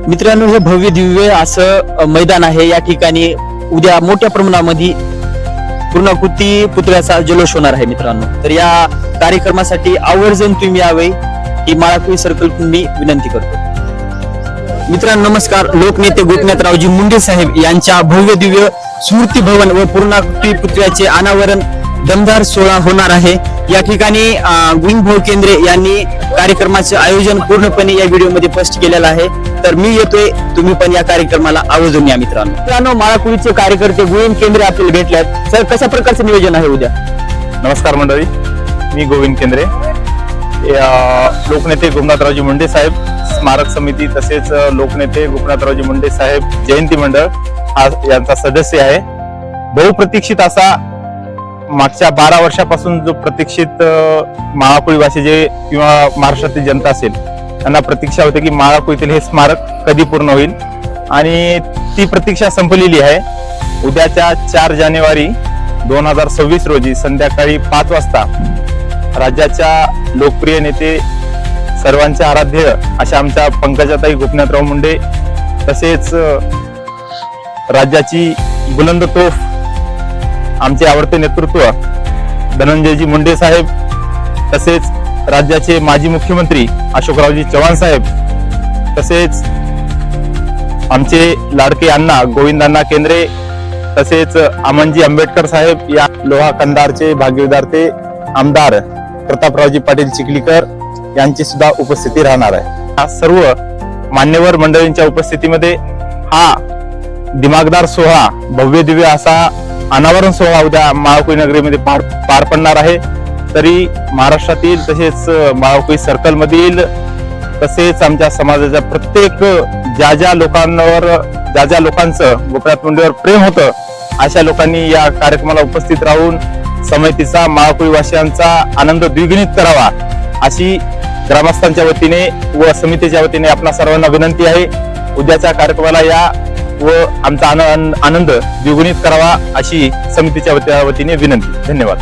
मित्रांनो, हे भव्य दिव्य असं मैदान आहे. या ठिकाणी उद्या मोठ्या प्रमाणामध्ये पूर्णाकृती पुतळ्याचा जल्लोष होणार आहे मित्रांनो. तर या कार्यक्रमासाठी आवर्जून तुम्ही यावे ही माळाकुळी सर्कल मी विनंती करतो. मित्रांनो नमस्कार. लोकनेते गोपीनाथरावजी मुंडे साहेब यांच्या भव्य दिव्य स्मृती भवन व पूर्णाकृती पुतळ्याचे अनावरण दमदार सोहळा होणार आहे. या ठिकाणी गोविंद भाऊ केंद्रे यांनी कार्यक्रमाचे आयोजन पूर्णपणे या व्हिडिओमध्ये पोस्ट केलेलं आहे. तर मी येतोय, तुम्ही पण या कार्यक्रमाला आवर्जून या मित्रांनो. माळाकुळीचे कार्यकर्ते गोविंद केंद्रे आपल्याला भेटल्यात. सर, कशा प्रकारचं नियोजन आहे उद्या? नमस्कार मंडळी, मी गोविंद केंद्रे, लोकनेते गोपीनाथरावजी मुंडे साहेब स्मारक समिती तसेच लोकनेते गोपीनाथरावजी मुंडे साहेब जयंती मंडळ हा यांचा सदस्य आहे. बहुप्रतीक्षित असा मागच्या 12 वर्षापासून जो प्रतीक्षित माळाकुळीवासी जे किंवा महाराष्ट्रातील जनता असेल त्यांना प्रतीक्षा होते की माळाकुळीतील हे स्मारक कधी पूर्ण होईल, आणि ती प्रतीक्षा संपलेली आहे. उद्याच्या 4 जानेवारी 2026 रोजी संध्याकाळी 5 वाजता राज्याच्या लोकप्रिय नेते सर्वांचे आराध्य अशा आमच्या पंकजाताई गोपीनाथराव मुंडे तसेच राज्याची बुलंद तोफ आमचे आवडते नेतृत्व धनंजयजी मुंडे साहेब तसेच राज्याचे माजी मुख्यमंत्री अशोकरावजी चव्हाण साहेब तसेच आमचे लाडके अण्णा गोविंदांना केंद्रे तसेच अमनजी आंबेडकर साहेब या लोहा कंधारचे भाग्यविधाते आमदार प्रतापरावजी पाटील चिखलीकर यांची सुद्धा उपस्थिती राहणार आहे. या सर्व मान्यवर मंडळींच्या उपस्थितीमध्ये हा दिमागदार सोहळा भव्य दिव्य असा अनावरण सोहळा उद्या माळाकुळी नगरीमध्ये पार पडणार आहे. तरी महाराष्ट्रातील तसेच माळाकुळी सर्कल मधील तसेच आमच्या समाजाच्या प्रत्येक ज्या ज्या लोकांचं गोपीनाथ मुंडेवर प्रेम होतं अशा लोकांनी या कार्यक्रमाला उपस्थित राहून समितीचा माळाकुळी वासियांचा आनंद द्विगुणित करावा अशी ग्रामस्थांच्या वतीने व समितीच्या वतीने आपणा सर्वांना विनंती आहे. उद्याच्या कार्यक्रमाला या व आमचा आनंद द्विगुणित करावा अशी समितीच्या वतीने विनंती. धन्यवाद.